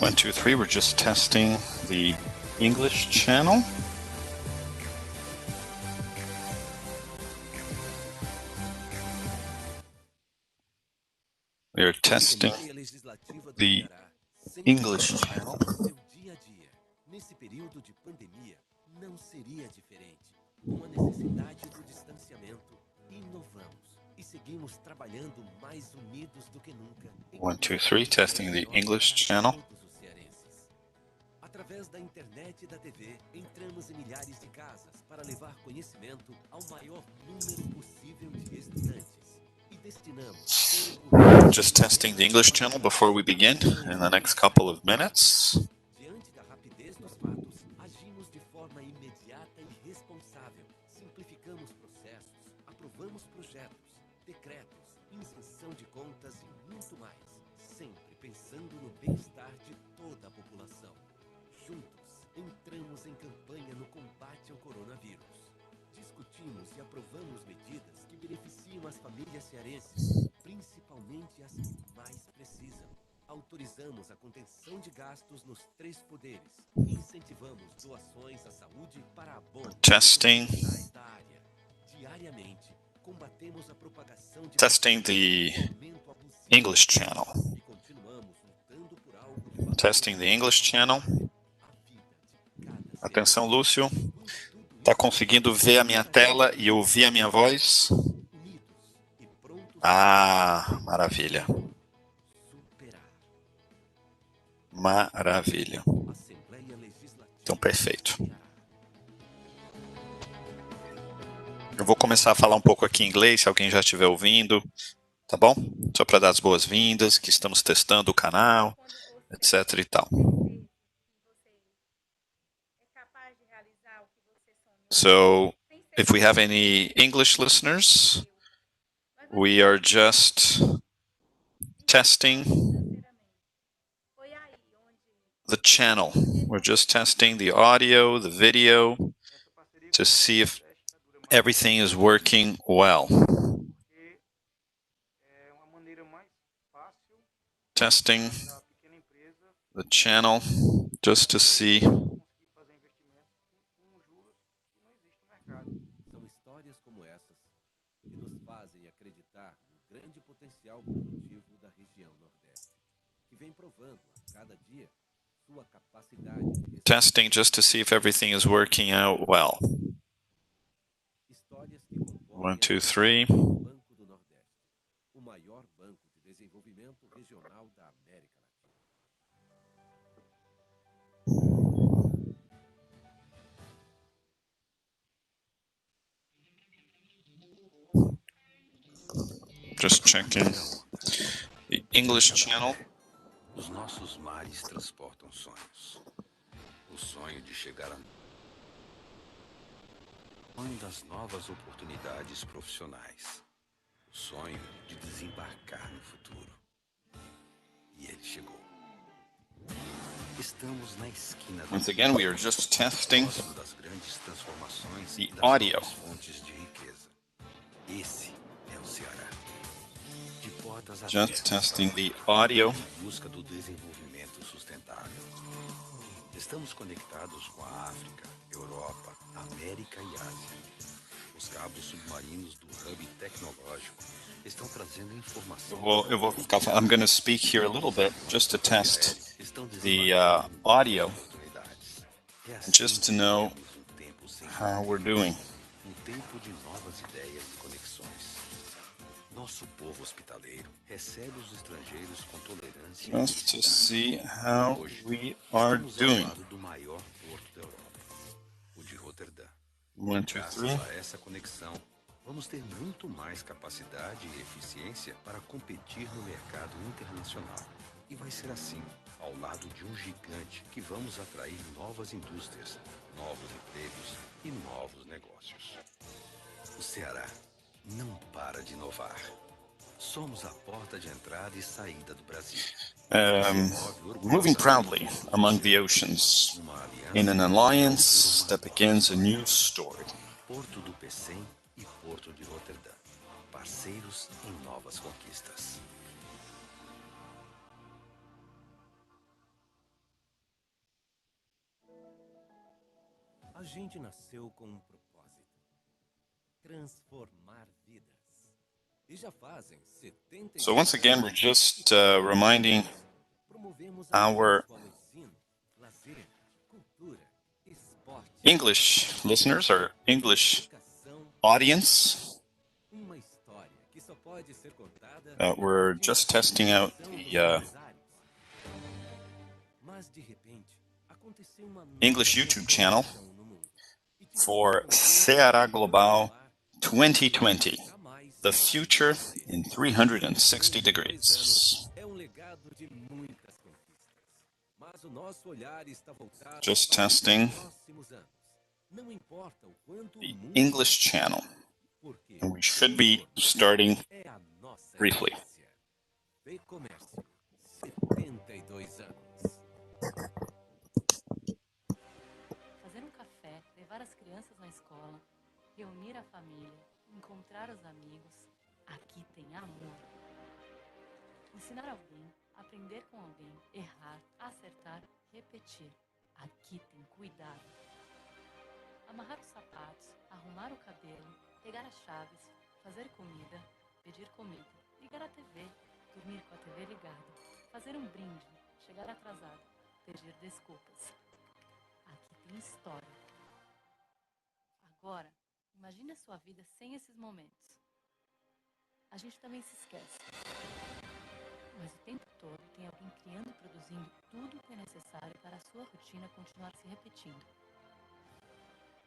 1, 2, 3, we're just testing the English channel. We are testing the English channel. Nesse período de pandemia, não seria diferente. Com a necessidade do distanciamento, inovamos e seguimos trabalhando mais unidos do que nunca. 1, 2, 3, testing the English channel. Através da internet e da TV, entramos em milhares de casas para levar conhecimento ao maior número possível de estudantes. E destinamos... Just testing the English channel before we begin in the next couple of minutes. Diante da rapidez dos fatos, agimos de forma imediata e responsável. Simplificamos processos, aprovamos projetos, decretos, isenção de contas e muito mais. Sempre pensando no bem-estar de toda a população. Juntos, entramos em campanha no combate ao coronavírus. Discutimos e aprovamos medidas que beneficiam as famílias cearenses, principalmente as que mais precisam. Autorizamos a contenção de gastos nos 3 poderes e incentivamos doações à saúde para a boa Testing. da área. Diariamente, combatemos a propagação de Testing the English channel. e continuamos lutando por algo de Testing the English channel. Atenção, Lúcio. Tá conseguindo ver a minha tela e ouvir a minha voz? Ah, maravilha. Maravilha. Então, perfeito. Eu vou começar a falar um pouco aqui em inglês, se alguém já estiver ouvindo, tá bom? Só para dar as boas-vindas, que estamos testando o canal, etc e tal. So, if we have any English listeners, we are just testing the channel. We're just testing the audio, the video, to see if everything is working well. Testing the channel just to see. São histórias como essas que nos fazem acreditar no grande potencial produtivo da região Nordeste, que vem provando a cada dia sua capacidade de Testing just to see if everything is working out well. histórias que compõem 1, 2, 3. o Banco do Nordeste, o maior banco de desenvolvimento regional da América Latina. Just checking the English channel. Os nossos mares transportam sonhos. O sonho de chegar a... O sonho das novas oportunidades profissionais. O sonho de desembarcar no futuro. E ele chegou. Estamos na esquina Once again, we are just testing das grandes transformações the e das audio. novas fontes de riqueza. Esse é o Ceará. De portas Just abertas. testing the audio. Em busca do desenvolvimento sustentável. Estamos conectados com a África, Europa, América e Ásia. Os cabos submarinos do hub tecnológico estão trazendo informação. I'm going to speak here a little bit just to test the audio, just to know how we're doing. Tempo de novas ideias e conexões. Nosso povo hospitaleiro recebe os estrangeiros com tolerância. Just to see how we are doing. Do maior porto da Europa, o de Roterdã. 1, 2, 3. Graças a essa conexão, vamos ter muito mais capacidade e eficiência para competir no mercado internacional. E vai ser assim, ao lado de um gigante que vamos atrair novas indústrias, novos empregos e novos negócios. O Ceará não para de inovar. Somos a porta de entrada e saída do Brasil. Moving proudly among the oceans in an alliance that begins a new story. Porto do Pecém e Porto de Roterdã. Parceiros em novas conquistas. A gente nasceu com um propósito: transformar vidas. E já fazem 70. So once again, we're just reminding our English listeners, our English audience, we're just testing out the English YouTube channel for Ceará Global 2020, the future in 360 degrees. Just testing the English channel, and we should be starting briefly. FECOMERCIO, 72 anos. Fazer café, levar as crianças na escola, reunir a família, encontrar os amigos. Aqui tem amor. Ensinar alguém, aprender com alguém, errar, acertar, repetir. Aqui tem cuidado. Amarrar os sapatos, arrumar o cabelo, pegar as chaves, fazer comida, pedir comida, ligar a TV, dormir com a TV ligada, fazer um brinde, chegar atrasado, pedir desculpas. Aqui tem história. Agora, imagine a sua vida sem esses momentos. A gente também se esquece. Mas o tempo todo tem alguém criando e produzindo tudo o que é necessário para a sua rotina continuar se repetindo.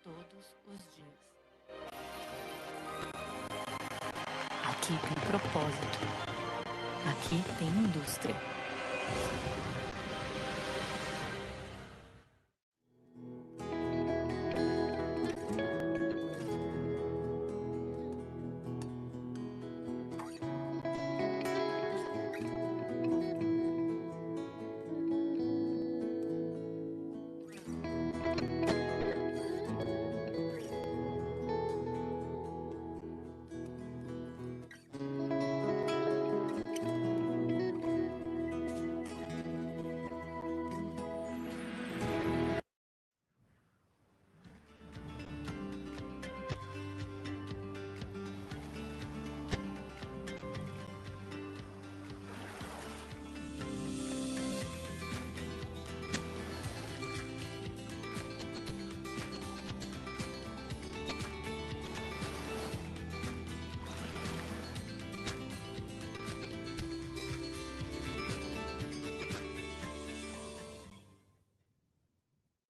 Todos os dias. Aqui tem propósito. Aqui tem indústria.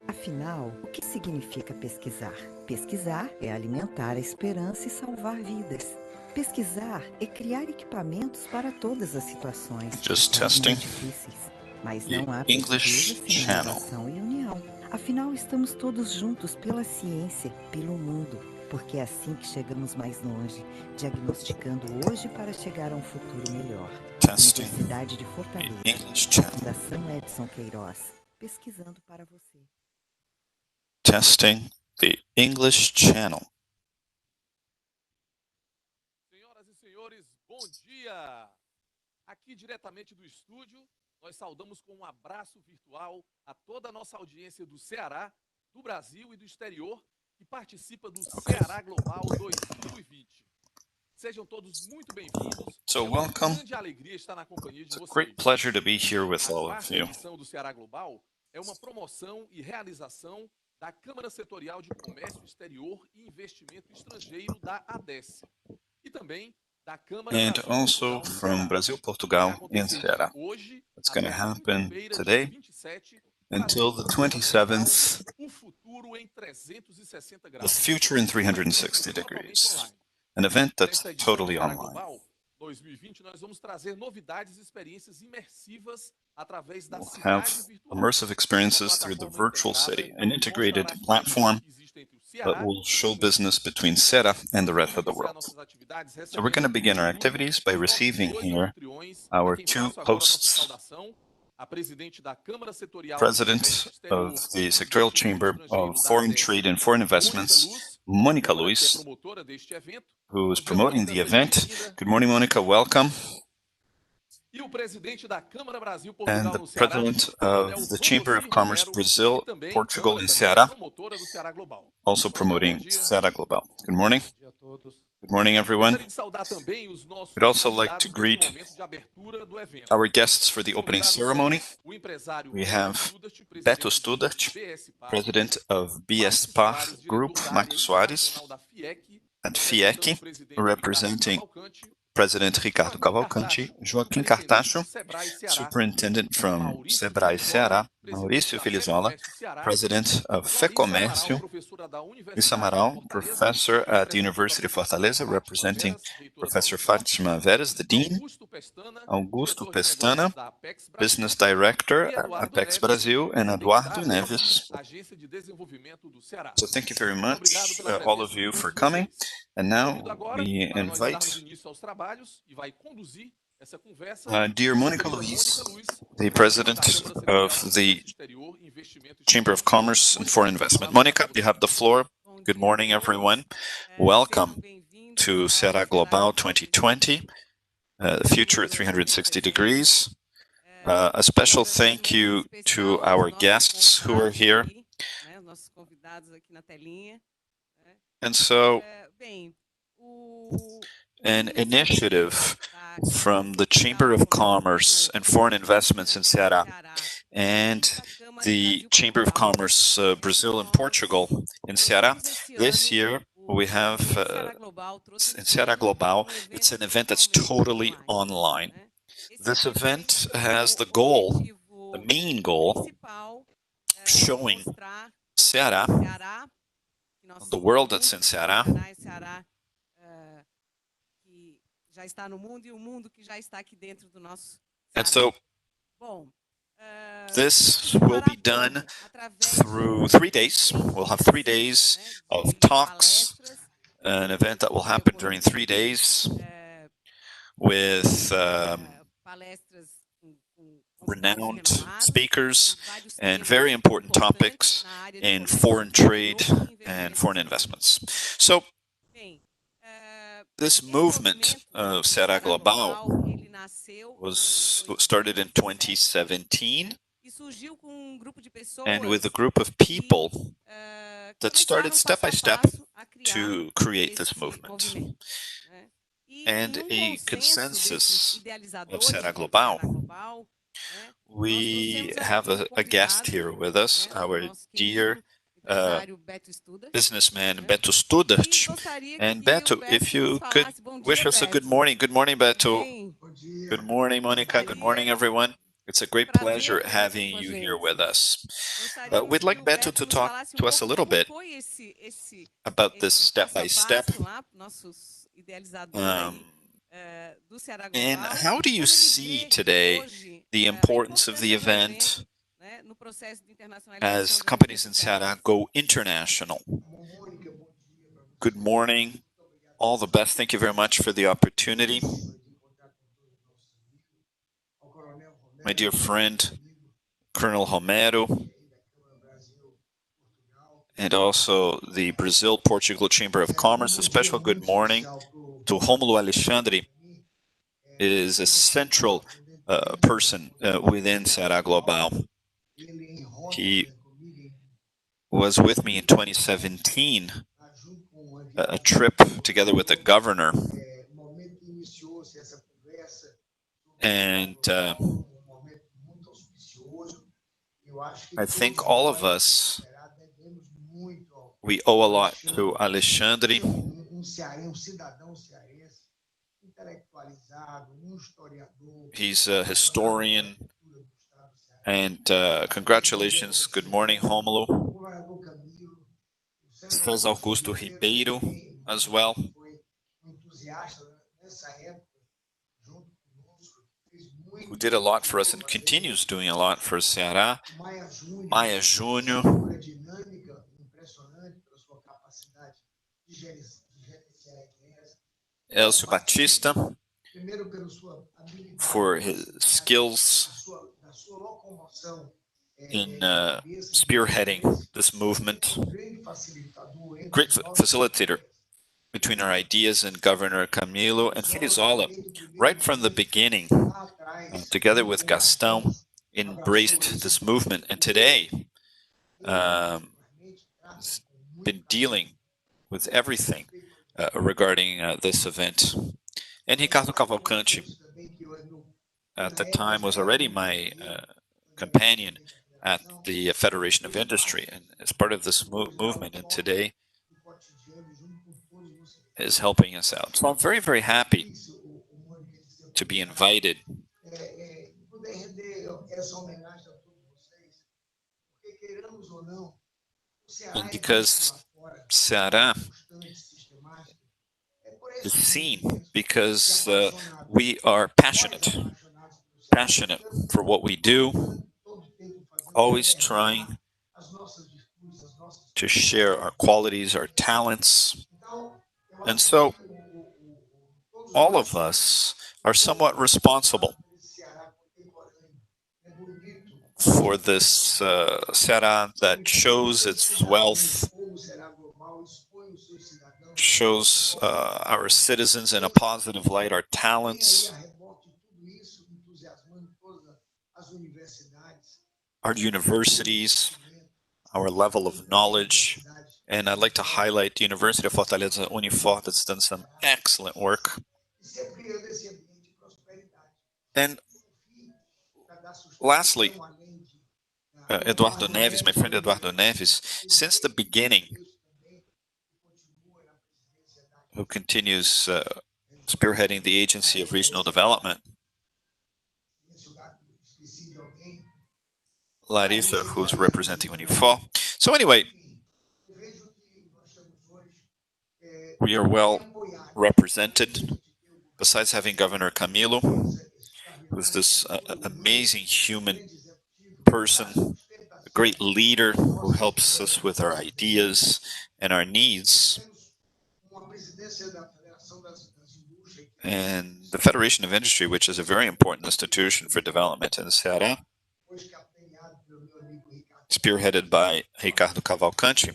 Afinal, o que significa pesquisar? Pesquisar é alimentar a esperança e salvar vidas. Pesquisar é criar equipamentos para todas as situações. Just testing difíceis. Mas não há the English pesquisa sem channel. inovação e união. Afinal, estamos todos juntos pela ciência, pelo mundo. Porque é assim que chegamos mais longe, diagnosticando hoje para chegar a um futuro melhor. Testing Universidade de Fortaleza. the English channel. Fundação Edson Queiroz. Pesquisando para você. Testing the English channel. Senhoras e senhores, bom dia! Aqui diretamente do estúdio, nós saudamos com um abraço virtual a toda a nossa audiência do Ceará, do Brasil e do exterior, que participa do Ceará Global 2020. Sejam todos muito bem-vindos. So É uma welcome. grande alegria estar na companhia de It's a vocês. great pleasure to be here with A all of quarta you. edição do Ceará Global é uma promoção e realização da Câmara Setorial de Comércio Exterior e Investimento Estrangeiro da ADECE e também da Câmara And Nacional also Cultural do from Ceará. Brazil, Vai Portugal, and acontecer Ceará. hoje It's going to até happen quinta-feira, dia today 27, until the 27th, o futuro em 360 the graus. future in 360 degrees. An event that's Nesta edição do totally Ceará online. Global 2020, nós vamos trazer novidades e experiências imersivas através da We'll cidade have virtual. immersive experiences through the virtual city, an integrated platform that will show business between Ceará and the rest of the world. So we're going to begin our activities by receiving here our two hosts, President of the Secretarial Chamber of Foreign Trade and Foreign Investments, Mônica Luiz, who is promoting the event. Good morning, Mônica. Welcome. o presidente da Câmara Brasil and Portugal the no Ceará, President Coronel of the Chamber of Wandocy Commerce Romero, Brazil, e também Portugal, Câmara and também Ceará, promotora do Ceará Global. also Coronel, promoting bom dia. Ceará Global. Good morning. Bom dia a todos. Good morning, everyone. Gostaria de saudar também os nossos We'd also like to convidados nesse greet momento de abertura do evento. our guests for the Os opening convidados ceremony. são o empresário We Beto have Studart, Beto presidente Studart, do BSPAR, President of Maurício BSPAR Soares, Group, diretor da área Marco Soares, internacional da FIEC, and representando o FIEC, presidente representing Ricardo Cavalcante, President Ricardo Joaquim Cavalcante, Cartaxo, Joaquim superintendente do Cartaxo, SEBRAE Ceará, Superintendent from Maurício SEBRAE Filizola, Ceará, presidente Maurício da Filizola, FECOMERCIO Ceará, President of Larissa Amaral, FECOMERCIO, professora da Lisa Universidade de Amaral, Fortaleza, professor at the representando a University of professora Fortaleza, Fátima representing Veras, reitora da Professor UNIFOR, Fátima Veras, the Dean, Augusto Pestana, Augusto diretor de Pestana, negócios da Apex Brasil, Business Director e at Eduardo Apex Neves, Brasil, and presidente da Eduardo ADECE, Neves. Agência de Desenvolvimento do Ceará. So thank you very Muito obrigado much, pela all presença of de you, todos for coming. vocês. And Convido now agora we para nós darmos invite início aos trabalhos e vai conduzir essa conversa dear nossa Mônica querida Luiz, Mônica Luiz, the presidente President da Câmara Setorial of de the Comércio Exterior e Investimento Chamber of Institucional. Commerce and Mônica, Foreign a Investment. palavra está Mônica, com you você. have the floor. Bom Good dia a morning, todos. everyone. Sejam Welcome bem-vindos to ao Ceará Global 2020, the future at 360 degrees. A special thank you to our guests who are here. Nossos convidados aqui na telinha. And so, Bem, an initiative from the Chamber of Commerce and Foreign Investments in Ceará and the Chamber of Commerce Brazil and Portugal in Ceará. This year, we have in Ceará Global, it's an event that's totally online. This event has the goal, the main goal, showing Ceará, the world that's in Ceará, já está no mundo e o mundo que já está aqui dentro do nosso and so Bom, this will be done through 3 days. We'll have 3 days of talks, an event that will happen during 3 days with renowned speakers and very important topics in foreign trade and foreign investments. So, this movement of Ceará Global was started in 2017, and with a group of people that started step by step to create this movement. And a consensus of Ceará Global. We have a guest here with us, our dear businessman Beto Studart. And Beto, if you could wish us a good morning. Good morning, Beto. Good morning, Mônica. Good morning, everyone. It's a great pleasure having you here with us. We'd like Beto to talk to us a little bit about this step-by-step. And how do you see today the importance of the event as companies in Ceará go international? Good morning. All the best. Thank you very much for the opportunity. My dear friend, Colonel Romero, and also the Brazil-Portugal Chamber of Commerce. A special good morning to Rômulo Alexandre. Is a central person within Ceará Global. He was with me in 2017, a trip together with the governor. And I think all of us, we owe a lot to Alexandre. He's a historian, and congratulations. Good morning, Rômulo. César Augusto Ribeiro as well. Who did a lot for us and continues doing a lot for Ceará. Maia Júnior. Elcio Batista, for his skills in spearheading this movement. Great facilitator between our ideas and Governor Camilo and Filizola. Right from the beginning, together with Gaston, embraced this movement, and today has been dealing with everything regarding this event. And Ricardo Cavalcante, at the time, was already my companion at the Federation of Industry, and as part of this movement, and today is helping us out. So I'm very, very happy to be invited. And because Ceará is seen, because we are passionate for what we do, always trying to share our qualities, our talents. And so all of us are somewhat responsible for this Ceará that shows its wealth, shows our citizens in a positive light, our talents, our universities, our level of knowledge. And I'd like to highlight the University of Fortaleza, UNIFOR, that's done some excellent work. And lastly, Eduardo Neves, my friend Eduardo Neves, since the beginning, who continues spearheading the Agency of Regional Development, Larissa, who's representing UNIFOR. So anyway, we are well represented, besides having Governor Camilo, who's this amazing human person, a great leader who helps us with our ideas and our needs. And the Federation of Industry, which is a very important institution for development in Ceará, spearheaded by Ricardo Cavalcante,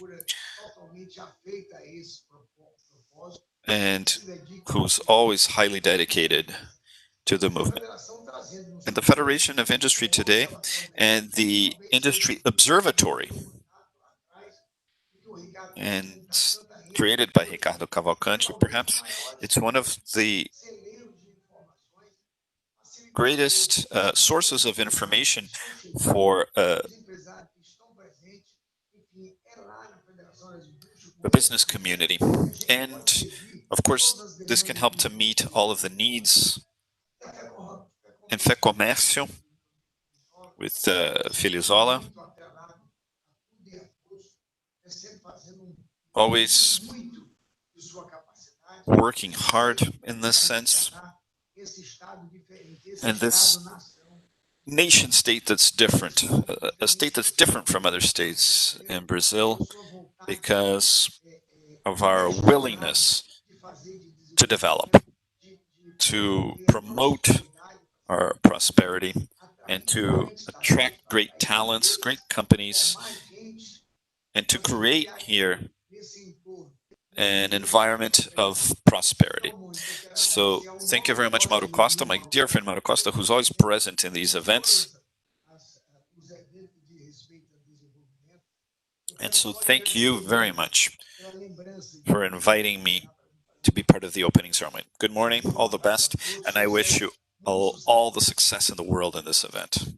and who's always highly dedicated to the movement. And the Federation of Industry today and the Industry Observatory, and created by Ricardo Cavalcante, perhaps it's one of the greatest sources of information for the business community. And of course, this can help to meet all of the needs in FECOMERCIO with Filizola, always working hard in this sense. And this nation state that's different, a state that's different from other states in Brazil because of our willingness to develop, to promote our prosperity, and to attract great talents, great companies, and to create here an environment of prosperity. So thank you very much, Mauro Costa, my dear friend Mauro Costa, who's always present in these events. And so thank you very much for inviting me to be part of the opening ceremony. Good morning, all the best, and I wish you all the success in the world in this event.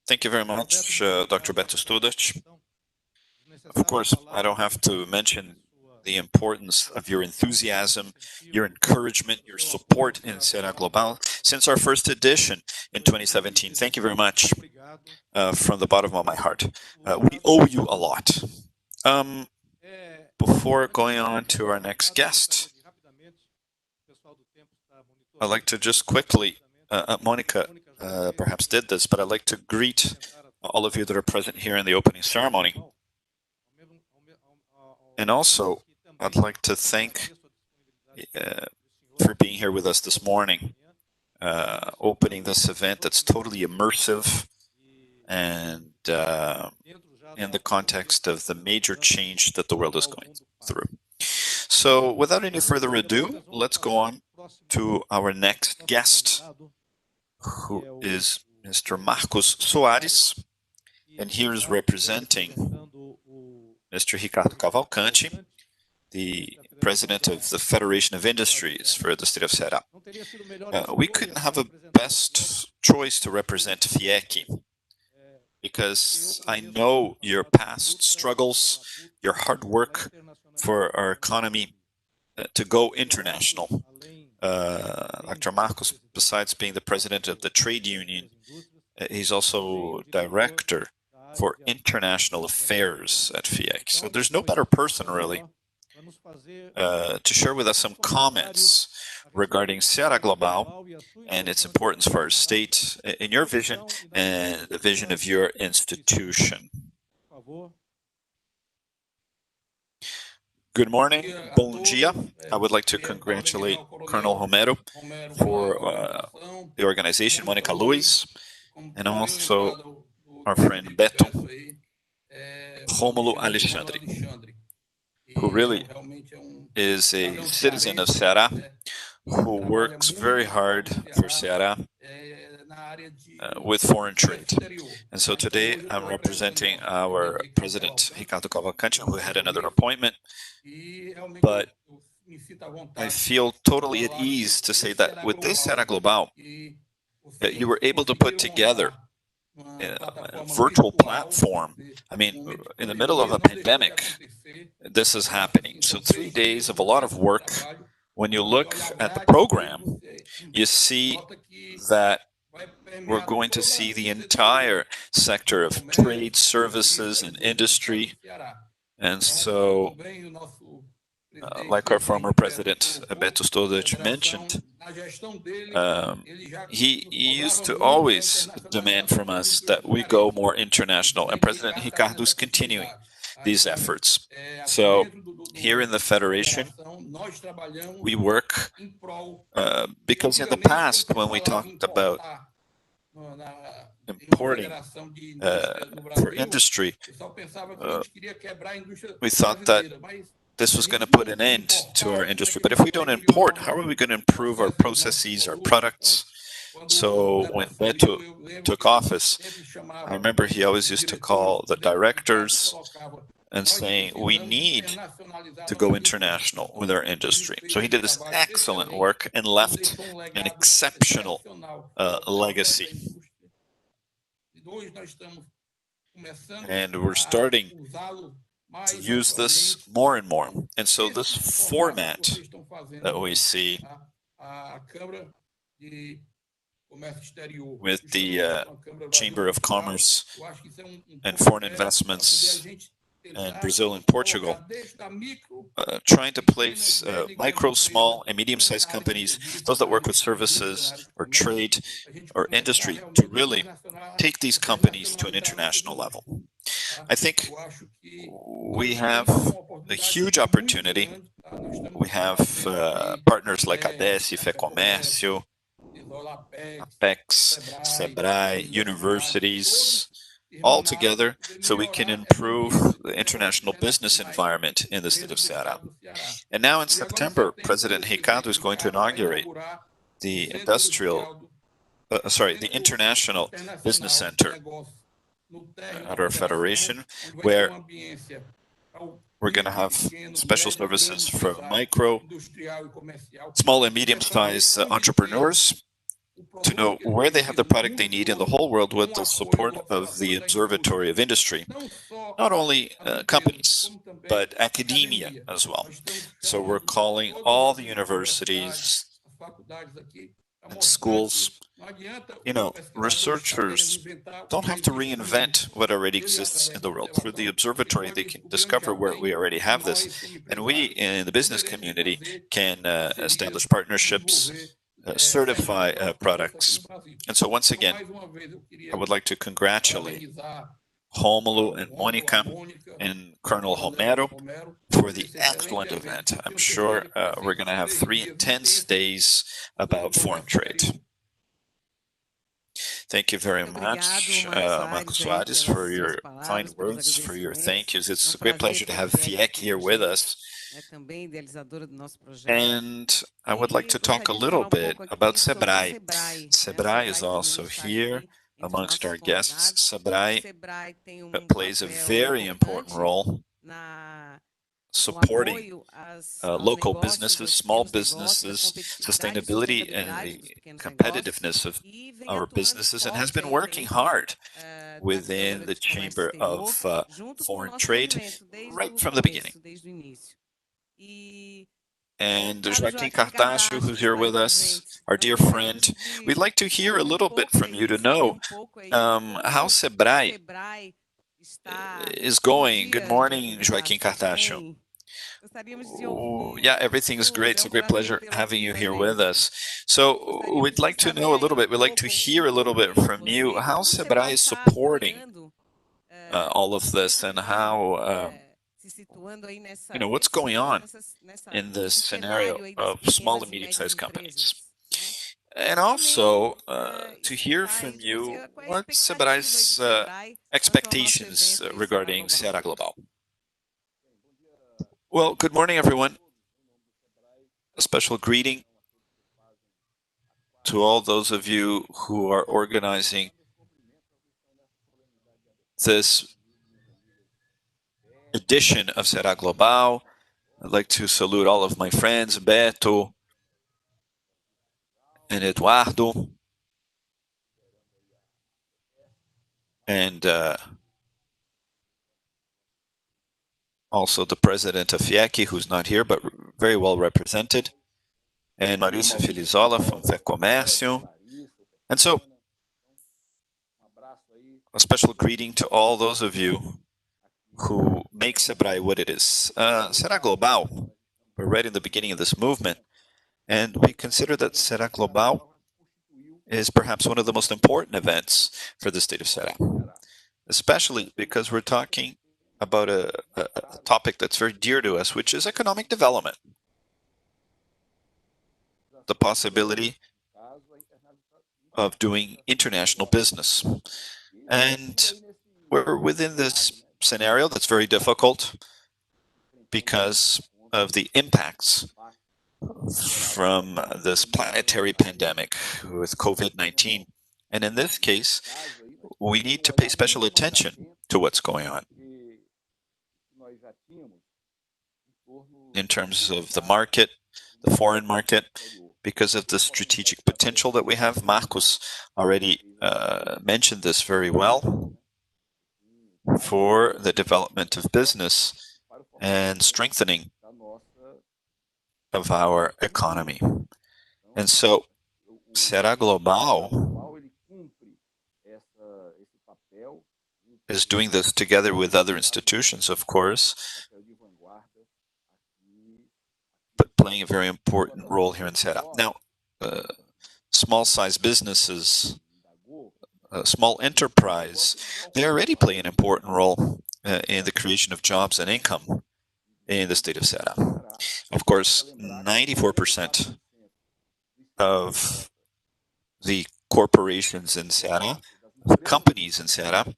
Thank you very much, Dr. Beto Studart. Of course, I don't have to mention the importance of your enthusiasm, your encouragement, your support in Ceará Global since our first edition in 2017. Thank you very much from the bottom of my heart. We owe you a lot. Before going on to our next guest, I'd like to just quickly, Mônica perhaps did this, but I'd like to greet all of you that are present here in the opening ceremony. And also, I'd like to thank for being here with us this morning, opening this event that's totally immersive and in the context of the major change that the world is going through. So without any further ado, let's go on to our next guest, who is Mr. Marcos Soares, and he is representing Mr. Ricardo Cavalcante, the president of the Federation of Industries for the state of Ceará. We couldn't have a best choice to represent FIEC, because I know your past struggles, your hard work for our economy to go international. Dr. Marcos, besides being the president of the trade union, he's also director for international affairs at FIEC. So there's no better person, really, to share with us some comments regarding Ceará Global and its importance for our state, in your vision and the vision of your institution. Good morning, bom dia. I would like to congratulate Colonel Romero for the organization, Mônica Luiz, and also our friend Beto, Rômulo Alexandre, who really is a citizen of Ceará, who works very hard for Ceará with foreign trade. And so today I'm representing our president, Ricardo Cavalcante, who had another appointment, but I feel totally at ease to say that with this Ceará Global, that you were able to put together a virtual platform. I mean, in the middle of a pandemic, this is happening. So 3 days of a lot of work. When you look at the program, you see that we're going to see the entire sector of trade, services, and industry. And so, like our former president, Beto Studart, mentioned, he used to always demand from us that we go more international, and President Ricardo is continuing these efforts. So here in the Federation, we work because in the past, when we talked about importing for industry, we thought that this was going to put an end to our industry. But if we don't import, how are we going to improve our processes, our products? So when Beto took office, I remember he always used to call the directors and saying, we need to go international with our industry. So he did this excellent work and left an exceptional legacy. And we're starting to use this more and more. And so this format that we see with the Chamber of Commerce and Foreign Investments and Brazil and Portugal, trying to place micro, small, and medium-sized companies, those that work with services or trade or industry, to really take these companies to an international level. I think we have a huge opportunity. We have partners like ADECE, FECOMERCIO, APEX, SEBRAE, universities, all together so we can improve the international business environment in the state of Ceará. And now in September, President Ricardo is going to inaugurate the International Business Center at our Federation, where we're going to have special services for micro, small and medium-sized entrepreneurs to know where they have the product they need in the whole world with the support of the Observatory of Industry. Not only companies, but academia as well. So we're calling all the universities and schools. You know, researchers don't have to reinvent what already exists in the world. Through the observatory, they can discover where we already have this. And we, in the business community, can establish partnerships, certify products. And so once again, I would like to congratulate Rômulo and Mônica and Colonel Romero for the excellent event. I'm sure we're going to have 3 intense days about foreign trade. Thank you very much, Marcos Soares, for your kind words, for your thank yous. It's a great pleasure to have FIEC here with us And I would like to talk a little bit about SEBRAE. SEBRAE is also here amongst our guests. SEBRAE plays a very important role supporting local businesses, small businesses, sustainability and the competitiveness of our businesses, and has been working hard within the Chamber of Foreign Trade right from the beginning. And Joaquim Cartaxo, who's here with us, our dear friend, we'd like to hear a little bit from you to know how SEBRAE is going. Good morning, Joaquim Cartaxo. Yeah, everything is great. It's a great pleasure having you here with us. So we'd like to know a little bit, we'd like to hear a little bit from you, how SEBRAE is supporting all of this and how, what's going on in this scenario of small and medium-sized companies. And also to hear from you, what's SEBRAE's expectations regarding Ceará Global? Well, good morning, everyone. A special greeting to all those of you who are organizing this edition of Ceará Global. I'd like to salute all of my friends, Beto and Eduardo, and also the president of FECOMERCIO, who's not here, but very well represented, and Maurício Filizola from FECOMERCIO. And so, a special greeting to all those of you who make SEBRAE what it is. Ceará Global, we're right in the beginning of this movement, and we consider that Ceará Global is perhaps one of the most important events for the state of Ceará, especially because we're talking about a topic that's very dear to us, which is economic development. The possibility of doing international business. And we're within this scenario that's very difficult because of the impacts from this planetary pandemic with COVID-19. And in this case, we need to pay special attention to what's going on in terms of the market, the foreign market, because of the strategic potential that we have. Marcos already mentioned this very well for the development of business and strengthening of our economy. And so, Ceará Global is doing this together with other institutions, of course, but playing a very important role here in Ceará. Now, small-sized businesses, small enterprise, they already play an important role in the creation of jobs and income in the state of Ceará. Of course, 94% of the corporations in Ceará, companies in Ceará,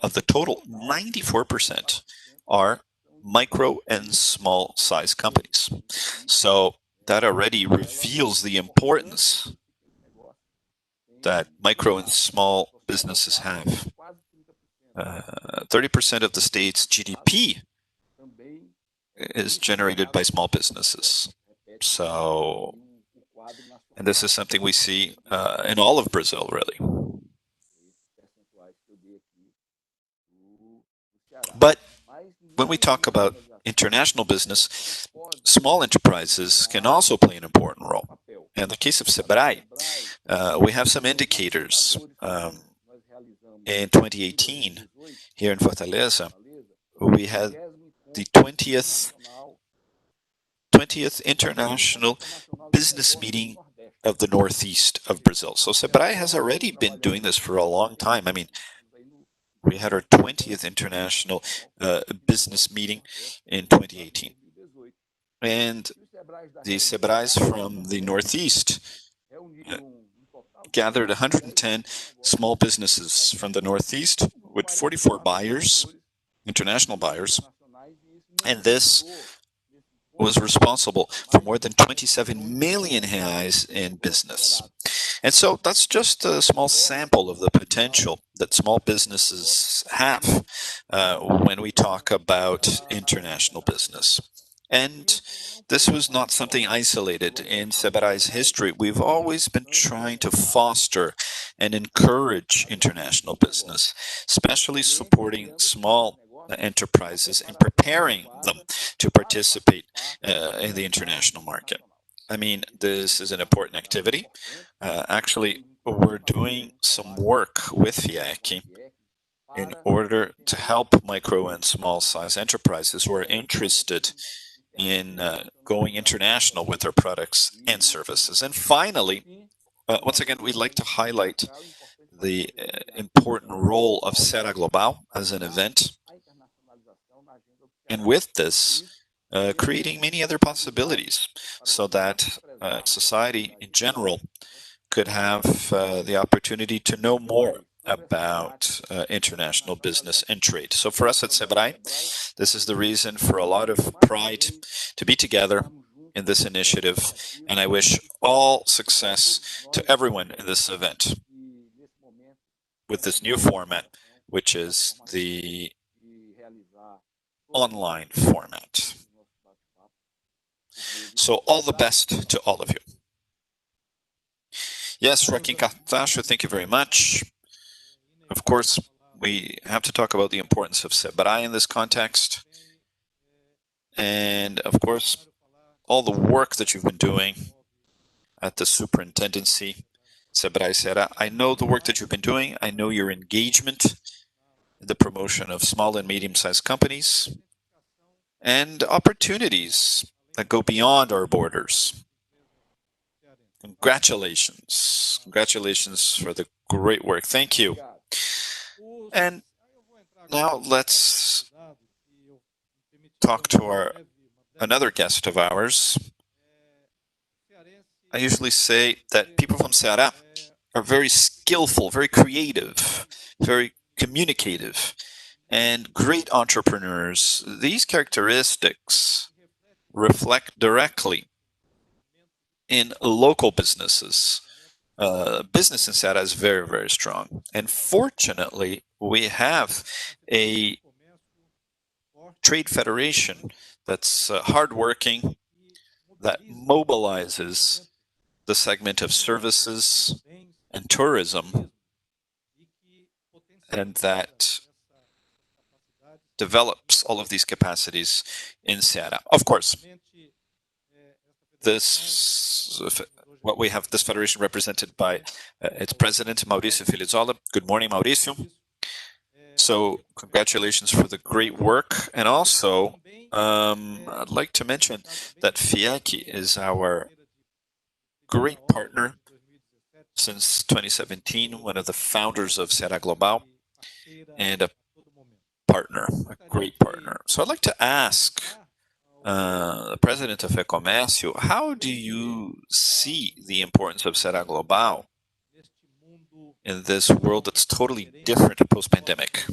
of the total, 94% are micro and small size companies. So that already reveals the importance that micro and small businesses have. 30% of the state's GDP is generated by small businesses. So, and this is something we see in all of Brazil, really. But when we talk about international business, small enterprises can also play an important role. In the case of SEBRAE, we have some indicators. In 2018, here in Fortaleza, we had the 20th International Business Meeting of the Northeast of Brazil. So SEBRAE has already been doing this for a long time. I mean, we had our 20th International Business Meeting in 2018. And the SEBRAEs from the Northeast gathered 110 small businesses from the Northeast with 44 buyers, international buyers. And this was responsible for more than 27 million reais in business. And so that's just a small sample of the potential that small businesses have when we talk about international business. And this was not something isolated. In SEBRAE's history, we've always been trying to foster and encourage international business, especially supporting small enterprises and preparing them to participate in the international market. I mean, this is an important activity. Actually, we're doing some work with FIEC in order to help micro and small size enterprises who are interested in going international with their products and services. And finally, once again, we'd like to highlight the important role of SEBRAE Global as an event. And with this, creating many other possibilities so that society in general could have the opportunity to know more about international business and trade. So for us at SEBRAE, this is the reason for a lot of pride to be together in this initiative, and I wish all success to everyone in this event with this new format, which is the online format. So all the best to all of you. Yes, Joaquim Cartaxo, thank you very much. Of course, we have to talk about the importance of SEBRAE in this context. And of course, all the work that you've been doing at the superintendency, SEBRAE Ceará. I know the work that you've been doing. I know your engagement in the promotion of small and medium-sized companies and opportunities that go beyond our borders. Congratulations. Congratulations for the great work. Thank you. And now let's talk to another guest of ours. I usually say that people from Ceará are very skillful, very creative, very communicative, and great entrepreneurs. These characteristics reflect directly in local businesses. Business in Ceará is very, very strong. And fortunately, we have a trade federation that's hardworking, that mobilizes the segment of services and tourism, and that develops all of these capacities in Ceará. Of course, what we have this federation represented by its president, Maurício Filizola. Good morning, Maurício. So congratulations for the great work. And also, I'd like to mention that FIEC is our great partner since 2017, one of the founders of SEBRAE Global, and a partner, a great partner. So I'd like to ask the president of FECOMERCIO, how do you see the importance of SEBRAE Global in this world that's totally different post-pandemic?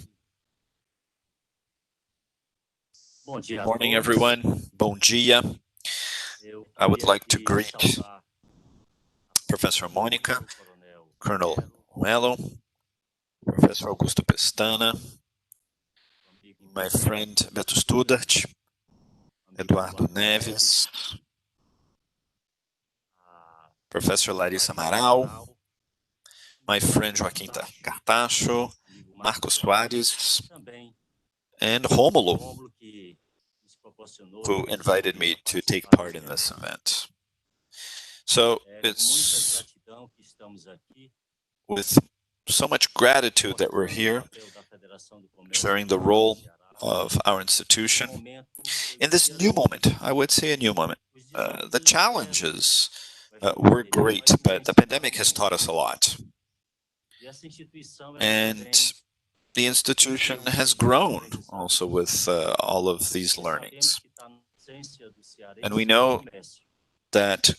Good morning, everyone. Bom dia. I would like to greet Professor Mônica, Colonel Melo, Professor Augusto Pestana, my friend Beto Studart, Eduardo Neves, Professor Larissa Amaral, my friend Joaquim Cartaxo, Marco Soares, and Rômulo, who invited me to take part in this event. So it's with so much gratitude that we're here, sharing the role of our institution in this new moment. I would say a new moment. The challenges were great, but the pandemic has taught us a lot. And the institution has grown also with all of these learnings. And we know that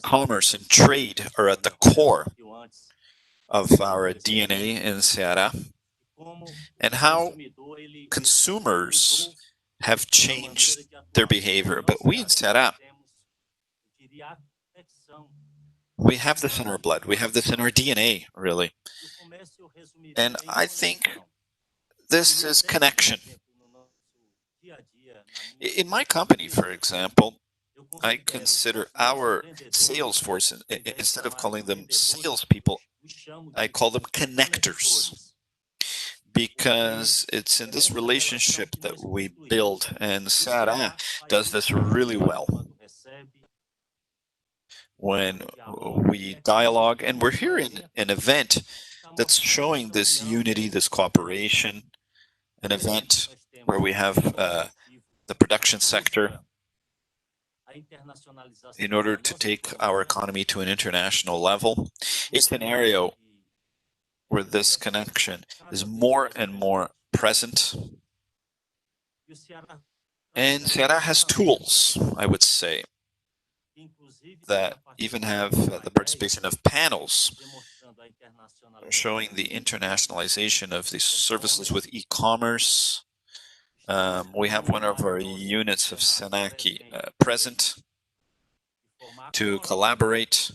commerce and trade are at the core of our DNA in Ceará, and how consumers have changed their behavior. But we in Ceará, we have this in our blood. We have this in our DNA, really. And I think this is connection. In my company, for example, I consider our sales force, instead of calling them salespeople, I call them connectors, because it's in this relationship that we build, and Ceará does this really well. When we dialogue, and we're here in an event that's showing this unity, this cooperation, an event where we have the production sector in order to take our economy to an international level. A scenario where this connection is more and more present. And Ceará has tools, I would say, that even have the participation of panels showing the internationalization of these services with e-commerce. We have one of our units of SENAC present to collaborate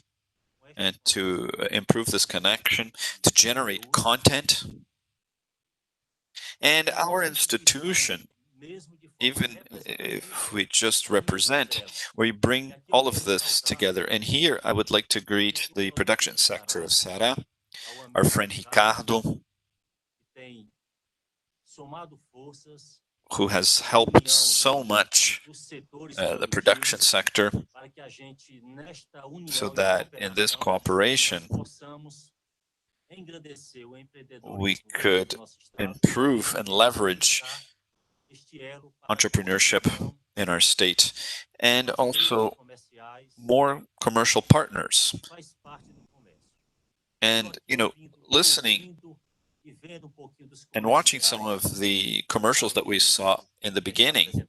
and to improve this connection, to generate content. And our institution, even if we just represent, we bring all of this together. And here I would like to greet the production sector of Ceará, our friend Ricardo, who has helped so much the production sector, so that in this cooperation we could improve and leverage entrepreneurship in our state, and also more commercial partners. And, you know, listening and watching some of the commercials that we saw in the beginning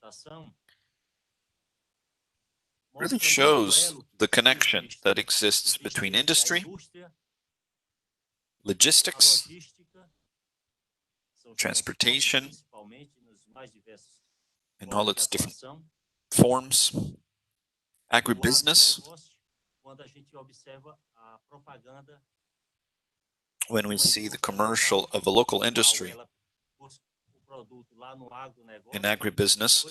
really shows the connection that exists between industry, logistics, transportation, in all its different forms, agribusiness. When we see the commercial of a local industry in agribusiness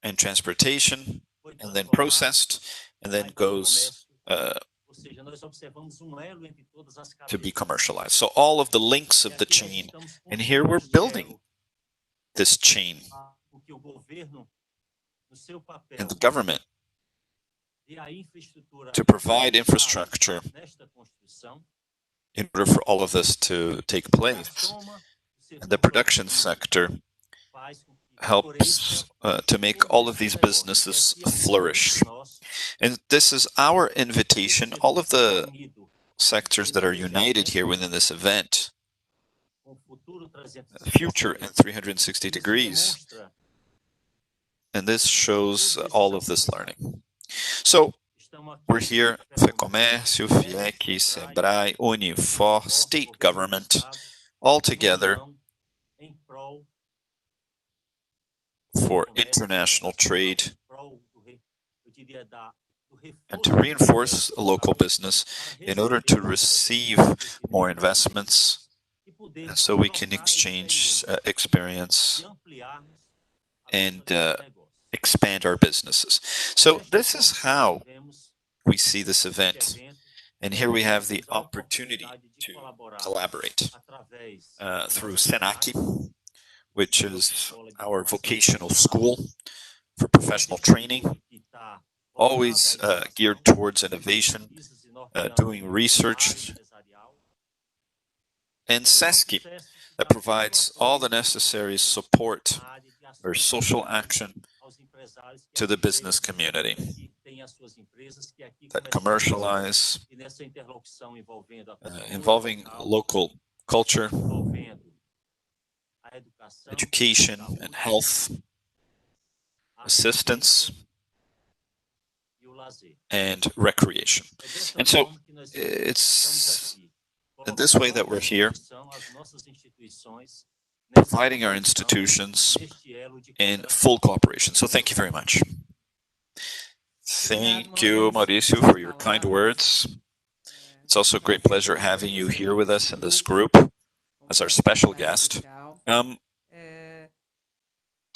and transportation, and then processed, and then goes to be commercialized. So all of the links of the chain, and here we're building this chain, and the government to provide infrastructure in order for all of this to take place. And the production sector helps to make all of these businesses flourish. And this is our invitation, all of the sectors that are united here within this event, future in 360 degrees. And this shows all of this learning. So we're here, FECOMERCIO, FIEC, SEBRAE, UNIFOR, state government, all together for international trade and to reinforce local business in order to receive more investments, and so we can exchange experience and expand our businesses. So this is how we see this event. And here we have the opportunity to collaborate through SENAC, which is our vocational school for professional training, always geared towards innovation, doing research, and SESC, that provides all the necessary support or social action to the business community that commercialize, involving local culture, education and health, assistance, and recreation. And so it's in this way that we're here, providing our institutions in full cooperation. So thank you very much. Thank you, Maurício, for your kind words. It's also a great pleasure having you here with us in this group as our special guest.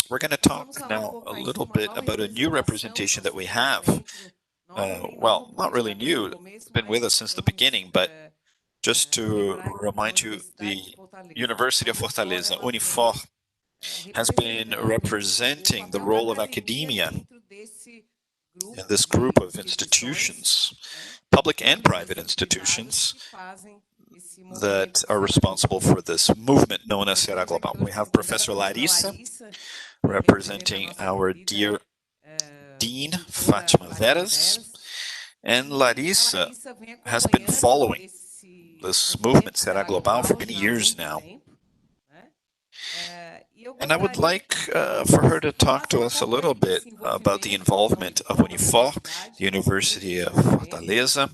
We're going to talk now a little bit about a new representation that we have. Well, not really new, it's been with us since the beginning, but just to remind you, the University of Fortaleza, UNIFOR, has been representing the role of academia in this group of institutions, public and private institutions, that are responsible for this movement known as Será Global. We have Professor Larissa representing our dear Dean, Fátima Veras, and Larissa has been following this movement, Será Global, for many years now. And I would like for her to talk to us a little bit about the involvement of UNIFOR, the University of Fortaleza,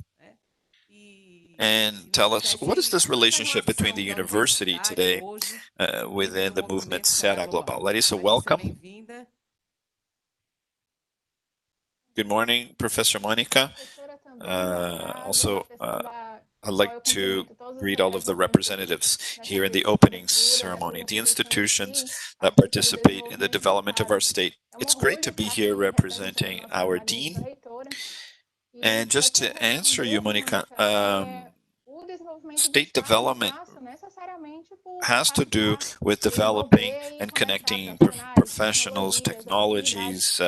and tell us what is this relationship between the university today within the movement Será Global. Larissa, welcome. Good morning, Professor Mônica. Also, I'd like to greet all of the representatives here in the opening ceremony, the institutions that participate in the development of our state. It's great to be here representing our dean. And just to answer you, Mônica, state development has to do with developing and connecting professionals, technologies,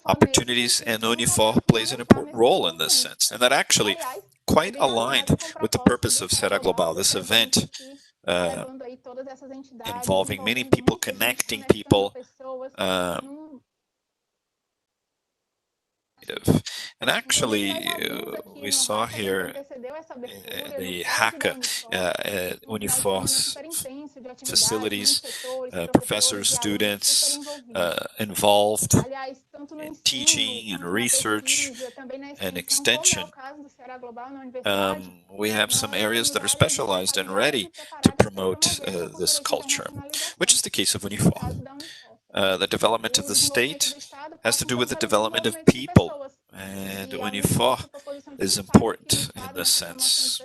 opportunities, and UNIFOR plays an important role in this sense. And that actually quite aligned with the purpose of Será Global, this event involving many people, connecting people. And actually, we saw here the Haka at UNIFOR's facilities, professors, students involved in teaching and research and extension. We have some areas that are specialized and ready to promote this culture, which is the case of UNIFOR. The development of the state has to do with the development of people, and UNIFOR is important in this sense,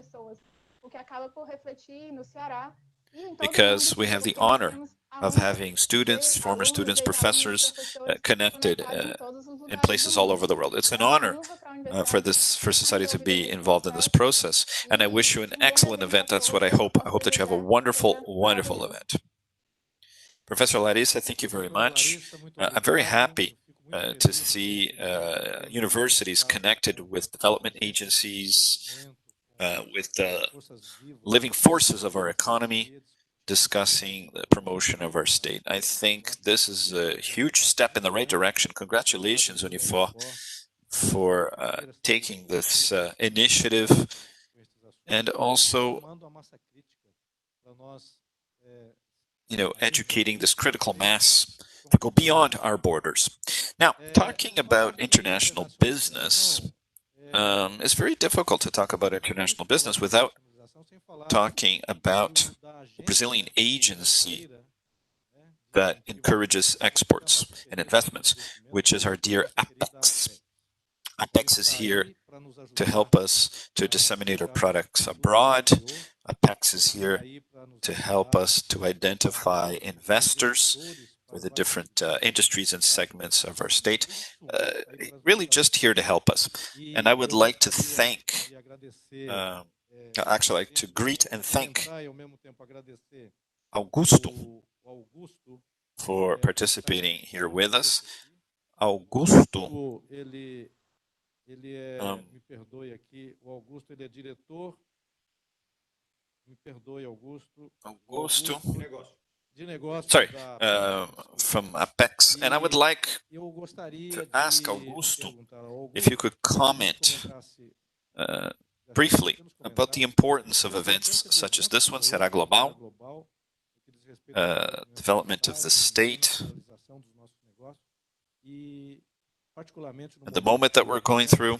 because we have the honor of having students, former students, professors connected in places all over the world. It's an honor for society to be involved in this process, and I wish you an excellent event. That's what I hope. I hope that you have a wonderful, wonderful event. Professor Larissa, thank you very much. I'm very happy to see universities connected with development agencies, with the living forces of our economy, discussing the promotion of our state. I think this is a huge step in the right direction. Congratulations, UNIFOR, for taking this initiative and also educating this critical mass to go beyond our borders. Now, talking about international business, it's very difficult to talk about international business without talking about the Brazilian agency that encourages exports and investments, which is our dear APEX. APEX is here to help us to disseminate our products abroad. APEX is here to help us to identify investors for the different industries and segments of our state, really just here to help us. And I would like to thank, actually like to greet and thank Augusto for participating here with us. Augusto, me perdoe aqui, o Augusto ele é diretor. Me perdoe, Augusto. Augusto. De negócio. Sorry, from APEX. And I would like to ask Augusto if you could comment briefly about the importance of events such as this one, Será Global, development of the state, and the moment that we're going through,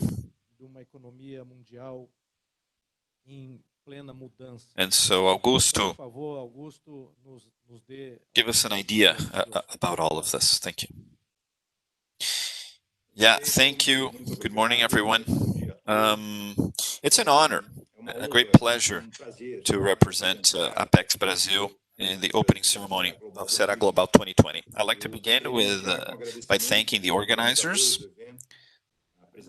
And so, Augusto, give us an idea about all of this. Thank you. Yeah, thank you. Good morning, everyone. It's an honor, a great pleasure to represent Apex Brazil in the opening ceremony of SEBRAE Global 2020. I'd like to begin with by thanking the organizers,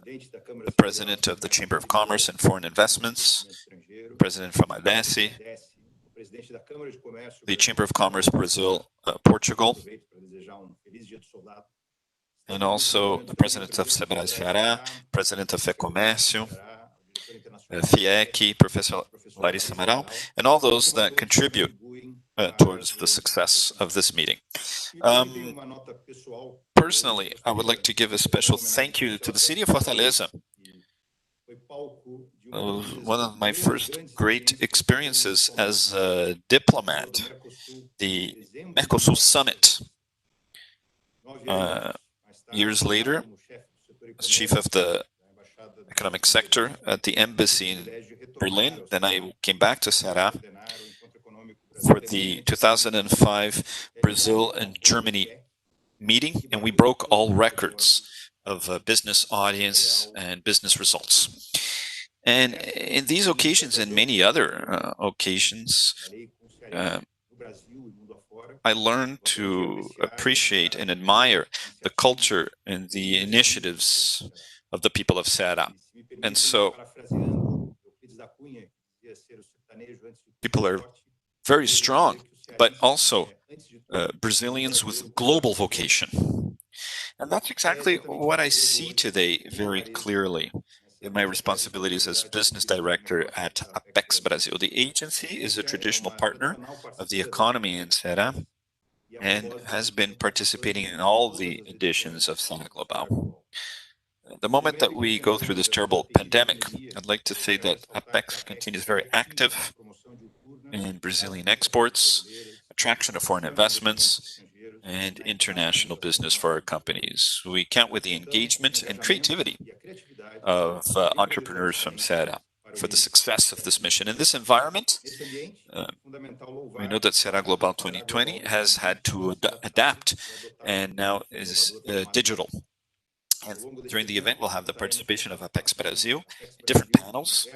the President of the Chamber of Commerce and Foreign Investments, the President from ADECE, the Chamber of Commerce Brazil, Portugal, and also the President of SEBRAE, President of FECOMERCIO, FIEC, Professor Larissa Amaral, and all those that contribute towards the success of this meeting. Personally, I would like to give a special thank you to the city of Fortaleza. One of my first great experiences as a diplomat, the Mercosul Summit. Years later, as chief of the economic sector at the embassy in Berlin, then I came back to SEBRAE for the 2005 Brazil and Germany meeting, and we broke all records of business audience and business results. And in these occasions and many other occasions, I learned to appreciate and admire the culture and the initiatives of the people of SEBRAE. And so, people are very strong, but also Brazilians with global vocation. And that's exactly what I see today very clearly in my responsibilities as business director at Apex Brazil. The agency is a traditional partner of the economy in SEBRAE and has been participating in all the editions of SEBRAE Global. The moment that we go through this terrible pandemic, I'd like to say that Apex continues very active in Brazilian exports, attraction of foreign investments, and international business for our companies. We count with the engagement and creativity of entrepreneurs from SEBRAE for the success of this mission. In this environment, we know that SEBRAE Global 2020 has had to adapt and now is digital. And during the event, we'll have the participation of Apex Brazil, different panels,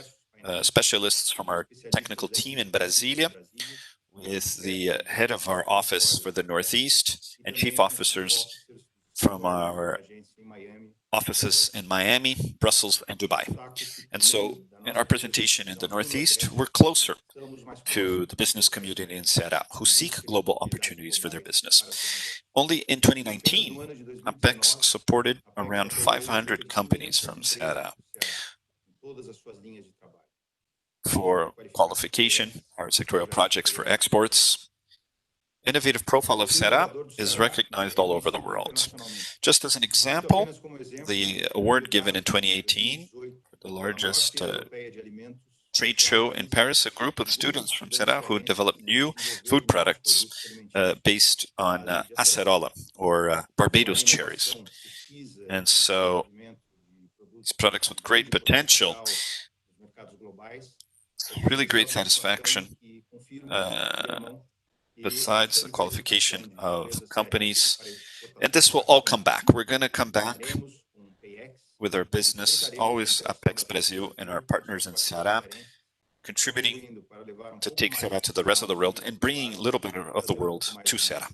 specialists from our technical team in Brasília, with the head of our office for the Northeast and chief officers from our offices in Miami, Brussels, and Dubai. And so in our presentation in the Northeast, we're closer to the business community in SEBRAE who seek global opportunities for their business. Only in 2019, Apex supported around 500 companies from SEBRAE for qualification, our sectorial projects for exports. Innovative profile of SEBRAE is recognized all over the world. Just as an example, the award given in 2018, the largest trade show in Paris, a group of students from SEBRAE who developed new food products based on acerola, or Barbados cherries. And so, these products with great potential, really great satisfaction, besides the qualification of companies. And this will all come back. We're going to come back with our business, always Apex Brazil and our partners in SEBRAE, contributing to take SEBRAE to the rest of the world and bringing a little bit of the world to SEBRAE.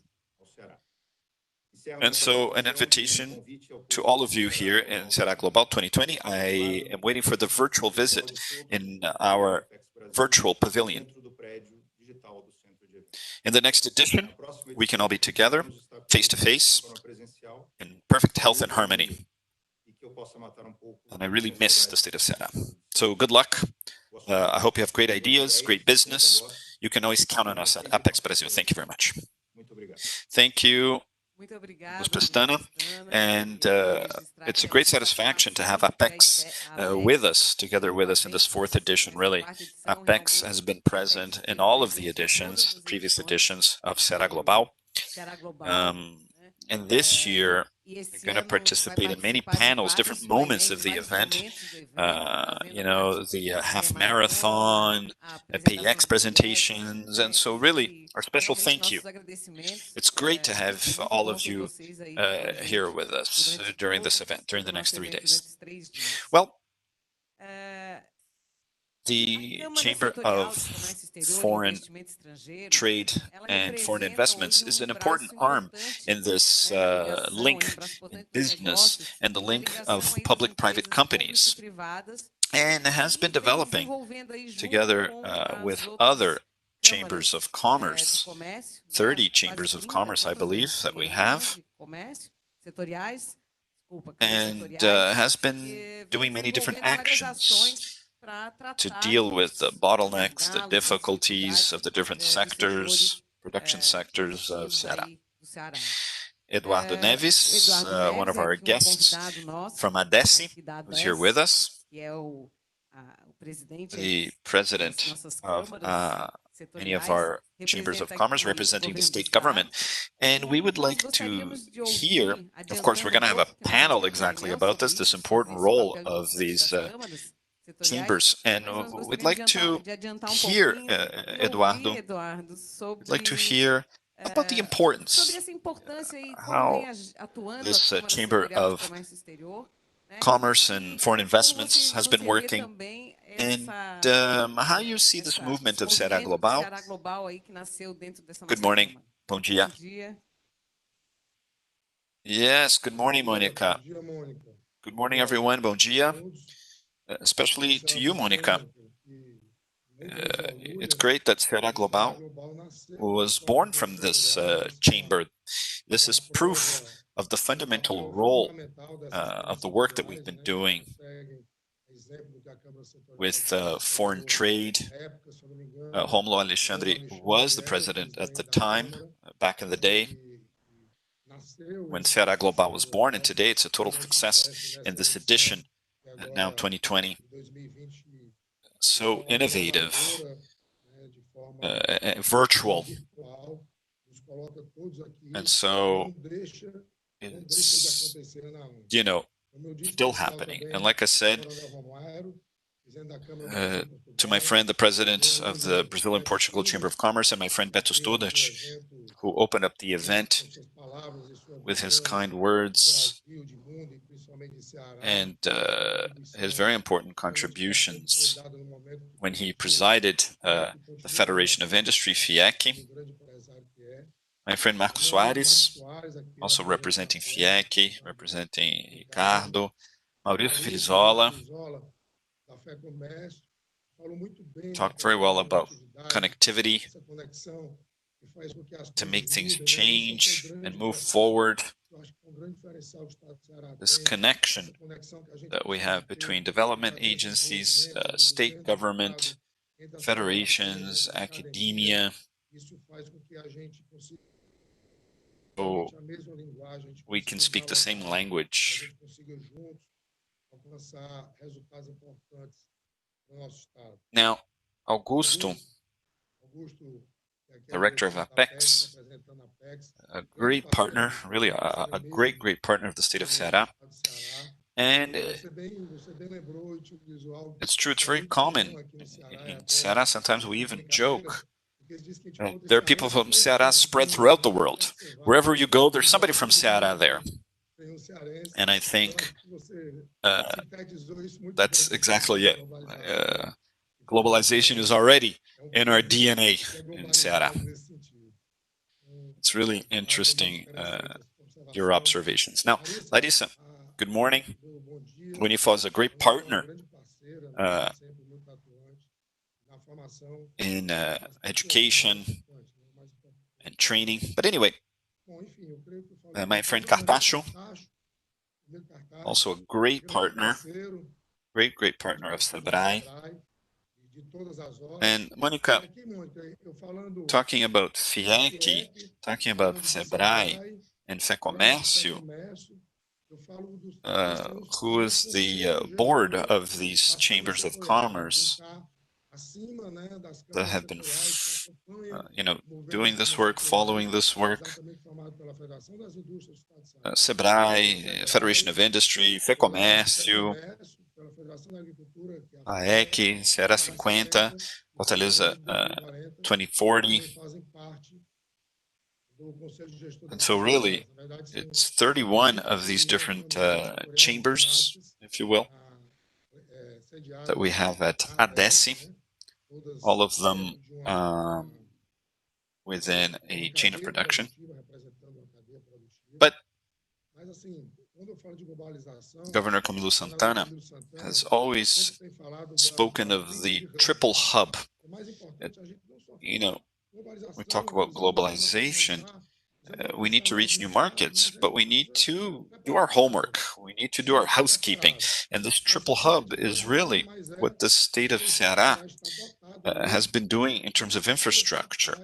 And so an invitation to all of you here in SEBRAE Global 2020. I am waiting for the virtual visit in our virtual pavilion. In the next edition, we can all be together, face-to-face, in perfect health and harmony. And I really miss the state of SEBRAE. So good luck. I hope you have great ideas, great business. You can always count on us at Apex Brazil. Thank you very much. Thank you, Ms. Pestana. And it's a great satisfaction to have Apex with us, together with us in this fourth edition, really. Apex has been present in all of the editions, the previous editions of SEBRAE Global. And this year, you're going to participate in many panels, different moments of the event. You know, the half marathon, PX presentations, and so really our special thank you. It's great to have all of you here with us during this event, during the next 3 days. Well, the Chamber of Foreign Trade and Foreign Investments is an important arm in this link in business and the link of public-private companies, and has been developing together with other chambers of commerce, 30 chambers of commerce, I believe, that we have, and has been doing many different actions to deal with the bottlenecks, the difficulties of the different sectors, production sectors of Ceará. Eduardo Neves, one of our guests from ADECE, who's here with us, the president of many of our chambers of commerce representing the state government. And we would like to hear, of course, we're going to have a panel exactly about this important role of these chambers, and we'd like to hear, Eduardo, we'd like to hear about the importance, how this Chamber of Commerce and Foreign Investments has been working, and how you see this movement of Ceará Global. Good morning. Bom dia. Yes, good morning, Mônica. Good morning, everyone. Bom dia. Especially to you, Mônica. It's great that Ceará Global was born from this chamber. This is proof of the fundamental role of the work that we've been doing with foreign trade. Rômulo Alexandre was the president at the time, back in the day, when Ceará Global was born, and today it's a total success in this edition, now 2020. So innovative, virtual, and so it's, you know, still happening. And like I said, to my friend, the president of the Brazil and Portugal Chamber of Commerce, and my friend Beto Studart, who opened up the event with his kind words and his very important contributions when he presided the Federation of Industry, FIEC. My friend Marco Soares, also representing FIEC, representing Ricardo, Maurício Filizola, talked very well about connectivity to make things change and move forward. This connection that we have between development agencies, state government, federations, academia, so we can speak the same language. Now, Augusto, director of APEX, a great partner, really a great partner of the state of Ceará. And it's true, it's very common in Ceará. Sometimes we even joke. There are people from Ceará spread throughout the world. Wherever you go, there's somebody from Ceará there. And I think that's exactly it. Globalization is already in our DNA in Ceará. It's really interesting, your observations. Now, Larissa, good morning. UNIFOR is a great partner in education and training. But anyway, my friend Cartaxo, also a great partner, great partner of SEBRAE. And Mônica, talking about FIEC, talking about SEBRAE and FECOMERCIO, who is the board of these chambers of commerce, that have been, doing this work, following this work. SEBRAE, Federation of Industry, FECOMERCIO, ADECE, Ceará 50, Fortaleza 2040. And so really, it's 31 of these different chambers, if you will, that we have at ADECE, all of them within a chain of production. But Governor Camilo Santana has always spoken of the triple hub. We talk about globalization. We need to reach new markets, but we need to do our homework. We need to do our housekeeping. And this triple hub is really what the state of Ceará has been doing in terms of infrastructure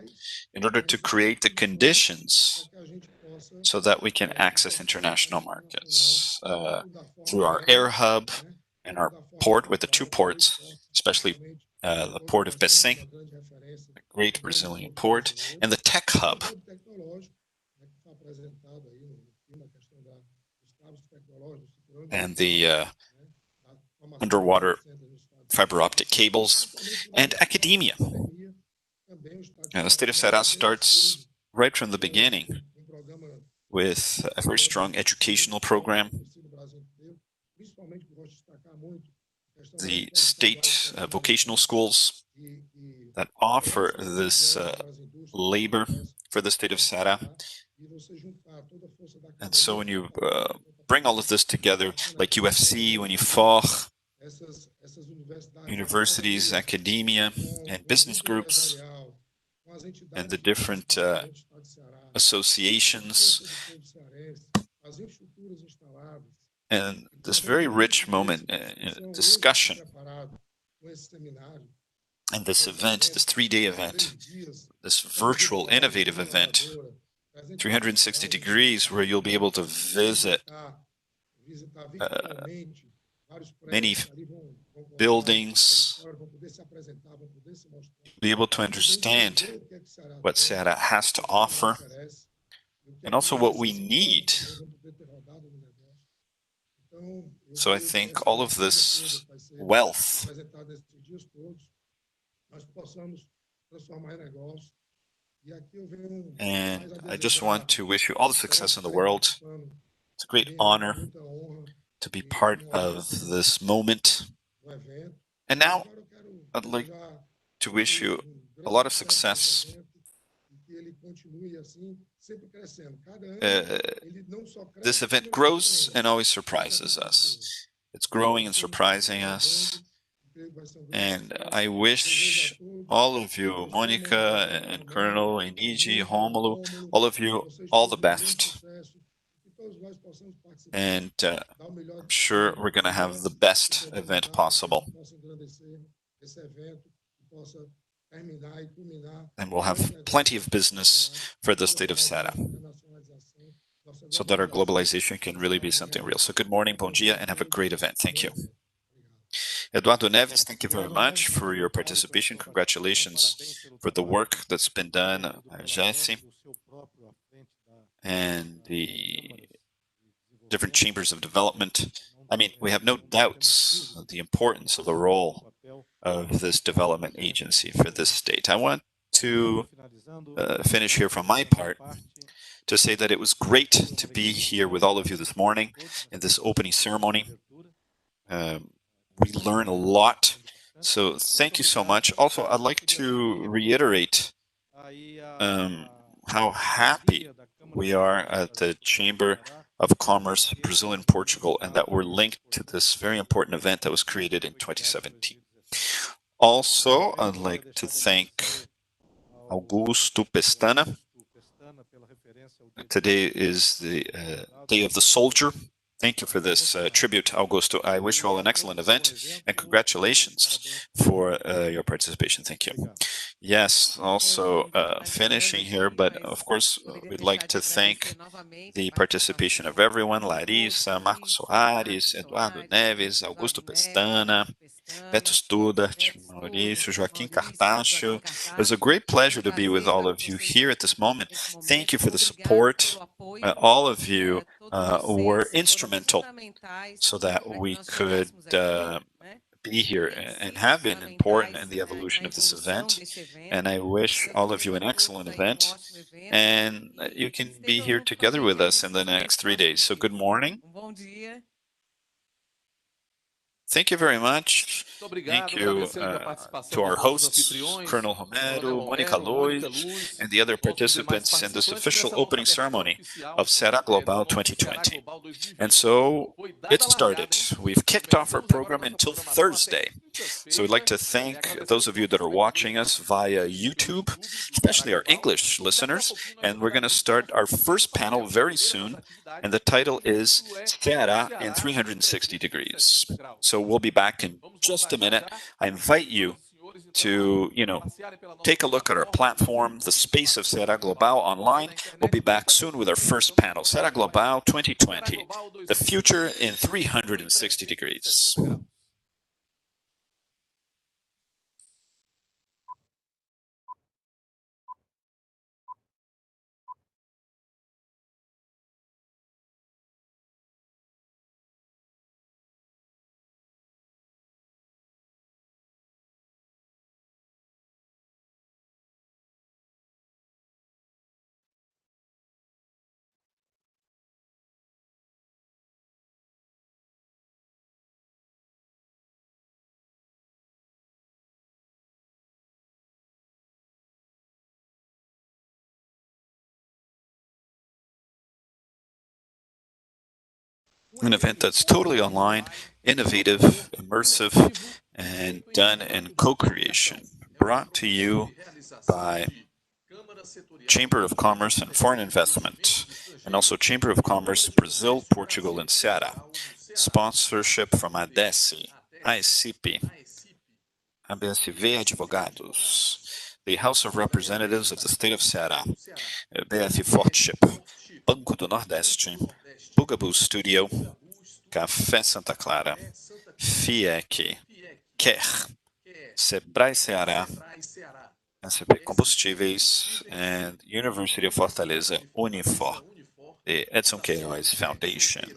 in order to create the conditions so that we can access international markets through our air hub and our port with the two ports, especially the port of Becém, a great Brazilian port, and the tech hub. And the underwater fiber optic cables and academia. The state of Ceará starts right from the beginning with a very strong educational program. The state vocational schools that offer this labor for the state of Ceará. And so when you bring all of this together, like UFC, UNIFOR, universities, academia, and business groups, and the different associations, and this very rich moment in discussion, and this event, this 3-day event, this virtual innovative event, 360 degrees, where you'll be able to visit many buildings, be able to understand what Ceará has to offer, and also what we need. So I think all of this wealth and I just want to wish you all the success in the world. It's a great honor to be part of this moment. And now I'd like to wish you a lot of success. This event grows and always surprises us. It's growing and surprising us. And I wish all of you, Mônica and Colonel, Eniji, Romulo, all of you, all the best. And I'm sure we're going to have the best event possible. And we'll have plenty of business for the state of Ceará, so that our globalization can really be something real. So good morning, bom dia, and have a great event. Thank you. Eduardo Neves, thank you very much for your participation. Congratulations for the work that's been done at ADECE and the different chambers of development. I mean, we have no doubts of the importance of the role of this development agency for this state. I want to finish here from my part to say that it was great to be here with all of you this morning in this opening ceremony. We learn a lot, so thank you so much. Also, I'd like to reiterate how happy we are at the Chamber of Commerce Brazil and Portugal, and that we're linked to this very important event that was created in 2017. Also, I'd like to thank Augusto Pestana. Today is the Day of the Soldier. Thank you for this tribute, Augusto. I wish you all an excellent event, and congratulations for your participation. Thank you. Yes, also finishing here, but of course, we'd like to thank the participation of everyone, Larissa, Marcos Soares, Eduardo Neves, Augusto Pestana, Beto, Studart, Maurício, Joaquim, Cartaxo. It was a great pleasure to be with all of you here at this moment. Thank you for the support. All of you were instrumental so that we could be here and have been important in the evolution of this event. And I wish all of you an excellent event. And you can be here together with us in the next 3 days. So good morning. Thank you very much. Thank you to our hosts, Colonel Romero, Mônica Lois, and the other participants in this official opening ceremony of SEBRAE Global 2020. And so it started. We've kicked off our program until Thursday. So we'd like to thank those of you that are watching us via YouTube, especially our English listeners. And we're going to start our first panel very soon. And the title is SEBRAE in 360 degrees. So we'll be back in just a minute. I invite you to, take a look at our platform, the space of SEBRAE Global online. We'll be back soon with our first panel, SEBRAE Global 2020, the future in 360 degrees. An event that's totally online, innovative, immersive, and done in co-creation, brought to you by Chamber of Commerce and Foreign Investment, and also Chamber of Commerce Brazil, Portugal, and SEBRAE. Sponsorship from ADECE, AECP, ABSV Advogados, the House of Representatives of the State of SEBRAE, BF Fortship, Banco do Nordeste, Bugaboo Studio, Café Santa Clara, FIEC, KER, SEBRAE Ceará, SAP Combustíveis, and University of Fortaleza, UNIFOR, the Edson Queiroz Foundation.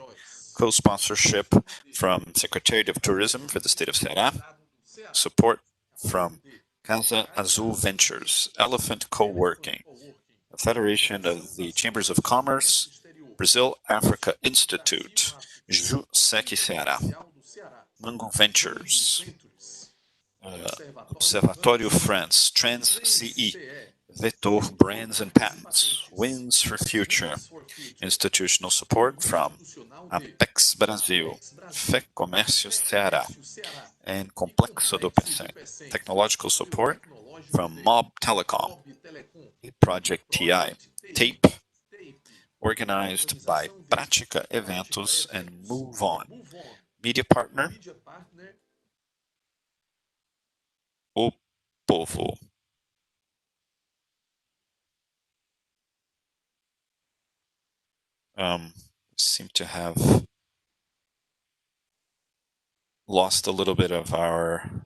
Co-sponsorship from Secretariat of Tourism for the State of Ceará, support from Casa Azul Ventures, Elephant Co-working, the Federation of the Chambers of Commerce, Brazil Africa Institute, JUSEC Ceará, Mango Ventures, Observatório France, Trans CE, Vetor Brands and Patents, Wins for Future, institutional support from Apex Brasil, FECOMERCIO Ceará, and Complexo do PC, technological support from Mob Telecom, Project TI, TAPE, organized by Prática Eventos and Move On. Media partner, O Povo. Seem to have lost a little bit of our